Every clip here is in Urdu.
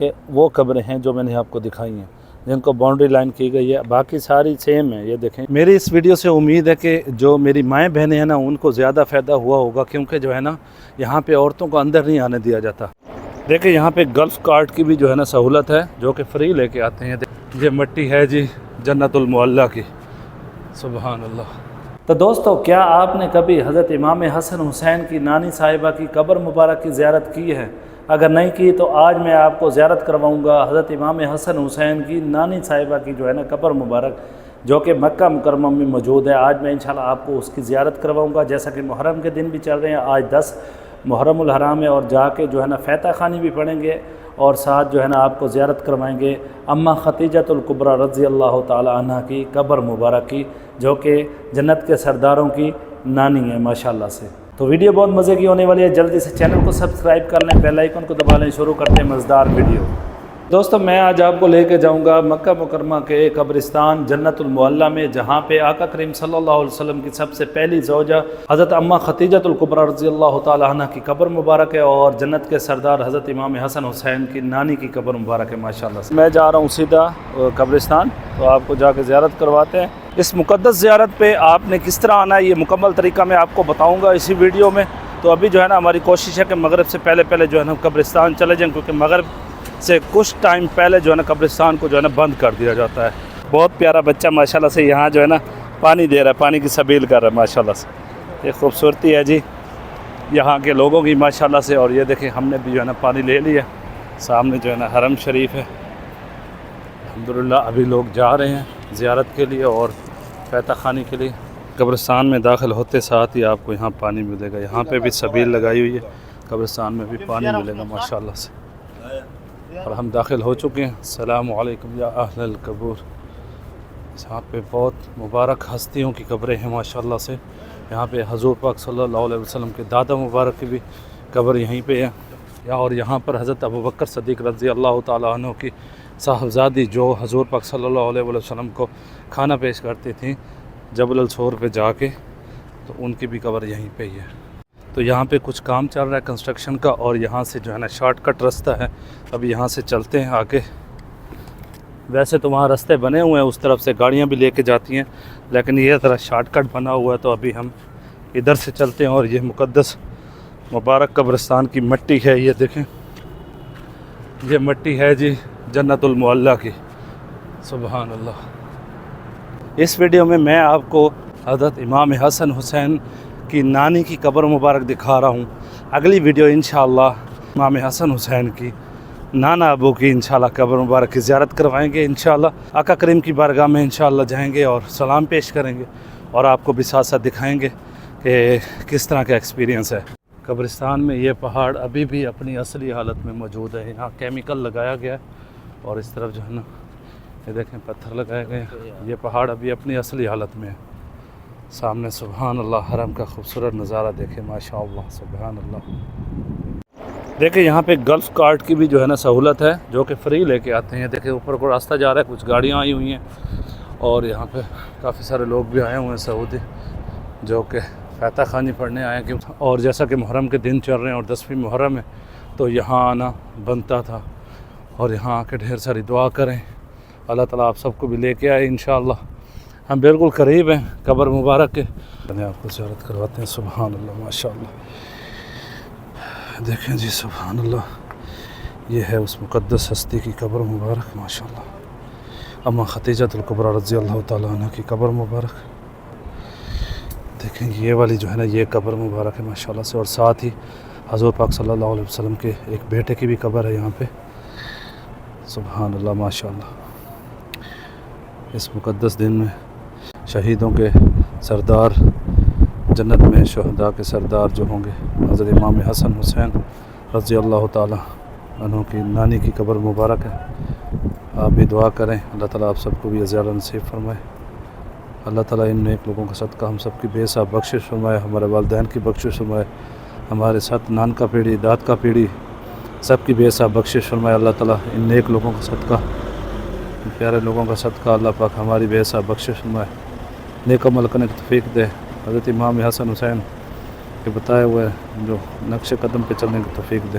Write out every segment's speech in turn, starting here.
کہ وہ قبریں ہیں جو میں نے آپ کو دکھائی ہیں جن کو باؤنڈری لائن کی گئی ہے، باقی ساری سیم ہے۔ یہ دیکھیں، میری اس ویڈیو سے امید ہے کہ جو میری مائیں بہنیں ہیں نا ان کو زیادہ فائدہ ہوا ہوگا، کیونکہ جو ہے نا یہاں پہ عورتوں کو اندر نہیں آنے دیا جاتا۔ دیکھیں یہاں پہ گلف کارٹ کی بھی جو ہے نا سہولت ہے، جو کہ فری لے کے آتے ہیں۔ یہ مٹی ہے جی جنت المعلیٰ کی، سبحان اللہ۔ تو دوستو، کیا آپ نے کبھی حضرت امام حسن حسین کی نانی صاحبہ کی قبر مبارک کی زیارت کی ہے؟ اگر نہیں کی تو آج میں آپ کو زیارت کرواؤں گا حضرت امام حسن حسین کی نانی صاحبہ کی جو ہے نا قبر مبارک، جو کہ مکہ مکرمہ میں موجود ہے۔ آج میں انشاءاللہ آپ کو اس کی زیارت کرواؤں گا، جیسا کہ محرم کے دن بھی چل رہے ہیں۔ آج 10 محرم الحرام ہے، اور جا کے جو ہے نا فاتحہ خوانی بھی پڑھیں گے، اور ساتھ جو ہے نا آپ کو زیارت کروائیں گے اماں ختیجۃ الکبریٰ رضی اللہ تعالی عنہ کی قبر مبارک کی، جو کہ جنت کے سرداروں کی نانی ہے ماشاءاللہ سے۔ تو ویڈیو بہت مزے کی ہونے والی ہے، جلدی سے چینل کو سبسکرائب کر لیں، بیل آئیکن کو دبا لیں۔ شروع کرتے ہیں مزیدار ویڈیو۔ دوستو، میں آج آپ کو لے کے جاؤں گا مکہ مکرمہ کے قبرستان جنت المعلیٰ میں، جہاں پہ آقا کریم صلی اللہ علیہ وسلم کی سب سے پہلی زوجہ حضرت اماں ختیجۃ الکبریٰ رضی اللہ تعالی عنہ کی قبر مبارک ہے، اور جنت کے سردار حضرت امام حسن حسین کی نانی کی قبر مبارک ہے ماشاءاللہ سے۔ میں جا رہا ہوں سیدھا قبرستان، تو آپ کو جا کے زیارت کرواتے ہیں۔ اس مقدس زیارت پہ آپ نے کس طرح آنا ہے، یہ مکمل طریقہ میں آپ کو بتاؤں گا اسی ویڈیو میں۔ تو ابھی جو ہے نا ہماری کوشش ہے کہ مغرب سے پہلے جو ہے نا قبرستان چلے جائیں، کیونکہ مغرب سے کچھ ٹائم پہلے جو ہے نا قبرستان کو جو ہے نا بند کر دیا جاتا ہے۔ بہت پیارا بچہ ماشاءاللہ سے یہاں جو ہے نا پانی دے رہا ہے، پانی کی سبیل کر رہا ہے ماشاءاللہ سے۔ یہ خوبصورتی ہے جی یہاں کے لوگوں کی ماشاءاللہ سے۔ اور یہ دیکھیں ہم نے بھی جو ہے نا پانی لے لیا، سامنے جو ہے نا حرم شریف ہے الحمدللہ۔ ابھی لوگ جا رہے ہیں زیارت کے لیے اور فاتحہ خوانی کے لیے۔ قبرستان میں داخل ہوتے ساتھ ہی آپ کو یہاں پانی ملے گا، یہاں پہ بھی سبیل لگائی ہوئی ہے، قبرستان میں بھی پانی ملے گا ماشاءاللہ سے۔ اور ہم داخل ہو چکے ہیں۔ السلام علیکم یا اہل القبور۔ یہاں پہ بہت مبارک ہستیوں کی قبریں ہیں ماشاءاللہ سے۔ یہاں پہ حضور پاک صلی اللہ علیہ وسلم کے دادا مبارک کی بھی قبر یہیں پہ ہے، اور یہاں پر حضرت ابوبکر صدیق رضی اللہ تعالیٰ عنہ کی صاحبزادی، جو حضور پاک صلی اللہ علیہ وسلم کو کھانا پیش کرتی تھیں جبل الصور پہ جا کے، تو ان کی بھی قبر یہیں پہ ہی ہے۔ تو یہاں پہ کچھ کام چل رہا ہے کنسٹرکشن کا، اور یہاں سے جو ہے نا شارٹ کٹ رستہ ہے، اب یہاں سے چلتے ہیں آگے۔ ویسے تو وہاں رستے بنے ہوئے ہیں، اس طرف سے گاڑیاں بھی لے کے جاتی ہیں، لیکن یہ ذرا شارٹ کٹ بنا ہوا ہے، تو ابھی ہم ادھر سے چلتے ہیں۔ اور یہ مقدس مبارک قبرستان کی مٹی ہے، یہ دیکھیں یہ مٹی ہے جی جنت المعلیٰ کی، سبحان اللہ۔ اس ویڈیو میں آپ کو حضرت امام حسن حسین کی نانی کی قبر مبارک دکھا رہا ہوں۔ اگلی ویڈیو انشاءاللہ امام حسن حسین کی نانا ابو کی انشاءاللہ قبر مبارک کی زیارت کروائیں گے انشاءاللہ۔ آقا کریم کی بارگاہ میں انشاءاللہ جائیں گے اور سلام پیش کریں گے، اور آپ کو بھی ساتھ ساتھ دکھائیں گے کہ کس طرح کا ایکسپیرینس ہے۔ قبرستان میں یہ پہاڑ ابھی بھی اپنی اصلی حالت میں موجود ہے، یہاں کیمیکل لگایا گیا ہے، اور اس طرف جو ہے نا یہ دیکھیں پتھر لگائے گئے ہیں۔ یہ پہاڑ ابھی اپنی اصلی حالت میں ہے۔ سامنے سبحان اللہ حرم کا خوبصورت نظارہ دیکھیں ماشاءاللہ، سبحان اللہ۔ دیکھیں یہاں پہ گلف کارٹ کی بھی جو ہے نا سہولت ہے، جو کہ فری لے کے آتے ہیں۔ دیکھیں اوپر کو راستہ جا رہا ہے، کچھ گاڑیاں آئی ہوئی ہیں، اور یہاں پہ کافی سارے لوگ بھی آئے ہوئے ہیں سعودی، جو کہ فاتحہ خوانی پڑھنے آئے ہیں۔ اور جیسا کہ محرم کے دن چل رہے ہیں اور 10ویں محرم ہے، تو یہاں آنا بنتا تھا، اور یہاں آ کے ڈھیر ساری دعا کریں۔ اللہ تعالیٰ آپ سب کو بھی لے کے آئے انشاءاللہ۔ ہم بالکل قریب ہیں قبر مبارک کے، آپ کو زیارت کرواتے ہیں۔ سبحان اللہ ماشاءاللہ، دیکھیں جی سبحان اللہ، یہ ہے اس مقدس ہستی کی قبر مبارک ماشاءاللہ، اماں ختیجۃ الکبریٰ رضی اللہ تعالیٰ عنہ کی قبر مبارک۔ دیکھیں یہ والی جو ہے نا یہ قبر مبارک ہے ماشاءاللہ سے، اور ساتھ ہی حضور پاک صلی اللہ علیہ وسلم کے ایک بیٹے کی بھی قبر ہے یہاں پہ، سبحان اللہ ماشاءاللہ۔ اس مقدس دن میں شہیدوں کے سردار، جنت میں شہداء کے سردار جو ہوں گے، حضرت امام حسن حسین رضی اللہ تعالیٰ عنہ کی نانی کی قبر مبارک ہے۔ آپ بھی دعا کریں، اللہ تعالیٰ آپ سب کو بھی زیارت نصیب فرمائے۔ اللہ تعالیٰ ان نیک لوگوں کا صدقہ ہم سب کی بے حساب بخشش فرمائے، ہمارے والدین کی بخشش فرمائے، ہمارے ساتھ نان کا پیڑھی، داد کا پیڑھی سب کی بے حساب بخشش فرمائے۔ اللہ تعالیٰ ان نیک لوگوں کا صدقہ، ان پیارے لوگوں کا صدقہ اللہ پاک ہماری بے حساب بخشش فرمائے، نیک عمل کرنے کی توفیق دے، حضرت امام حسن حسین کے بتائے ہوئے جو نقش قدم پہ چلنے کی توفیق دے۔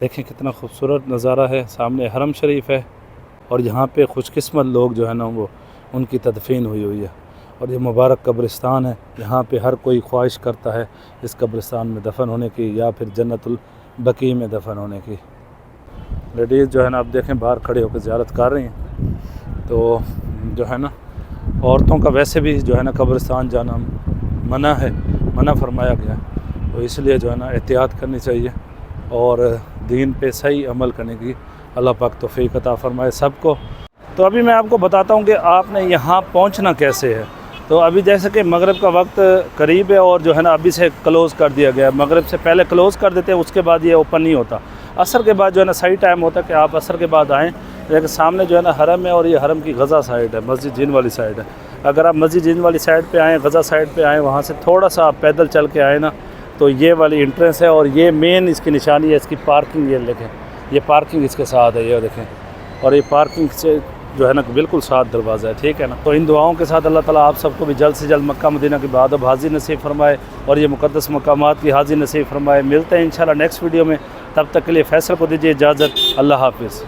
دیکھیں کتنا خوبصورت نظارہ ہے، سامنے حرم شریف ہے اور یہاں پہ خوش قسمت لوگ جو ہے نا وہ ان کی تدفین ہوئی ہے، اور یہ مبارک قبرستان ہے، یہاں پہ ہر کوئی خواہش کرتا ہے اس قبرستان میں دفن ہونے کی یا پھر جنت البقیع میں دفن ہونے کی۔ لیڈیز جو ہے نا اب دیکھیں باہر کھڑے ہو کے زیارت کر رہی ہیں، تو جو ہے نا عورتوں کا ویسے بھی جو ہے نا قبرستان جانا منع فرمایا گیا، تو اس لیے جو ہے نا احتیاط کرنی چاہیے اور دین پہ صحیح عمل کرنے کی اللہ پاک توفیق عطا فرمائے سب کو۔ تو ابھی میں آپ کو بتاتا ہوں کہ آپ نے یہاں پہنچنا کیسے ہے۔ تو ابھی جیسے کہ مغرب کا وقت قریب ہے اور جو ہے نا ابھی سے کلوز کر دیا گیا ہے، مغرب سے پہلے کلوز کر دیتے ہیں، اس کے بعد یہ اوپن نہیں ہوتا۔ عصر کے بعد جو ہے نا صحیح ٹائم ہوتا ہے کہ آپ عصر کے بعد آئیں، لیکن سامنے جو ہے نا حرم ہے اور یہ حرم کی غزہ سائڈ ہے، مسجد جن والی سائڈ ہے۔ اگر آپ مسجد جن والی سائڈ پہ آئیں، غزہ سائڈ پہ آئیں، وہاں سے تھوڑا سا آپ پیدل چل کے آئیں نا تو یہ والی انٹرنس ہے اور یہ مین اس کی نشانی ہے، اس کی پارکنگ، یہ دیکھیں یہ پارکنگ اس کے ساتھ ہے، یہ دیکھیں، اور یہ پارکنگ سے جو ہے نا بالکل ساتھ دروازہ ہے، ٹھیک ہے نا۔ تو ان دعاؤں کے ساتھ اللہ تعالیٰ آپ سب کو بھی جلد سے جلد مکہ مدینہ کی بادب حاضری نصیب فرمائے اور یہ مقدس مقامات کی حاضری نصیب فرمائے۔ ملتے ہیں انشاءاللہ نیکسٹ ویڈیو میں، تب تک کے لیے فیصل کو دیجیے اجازت، اللہ حافظ۔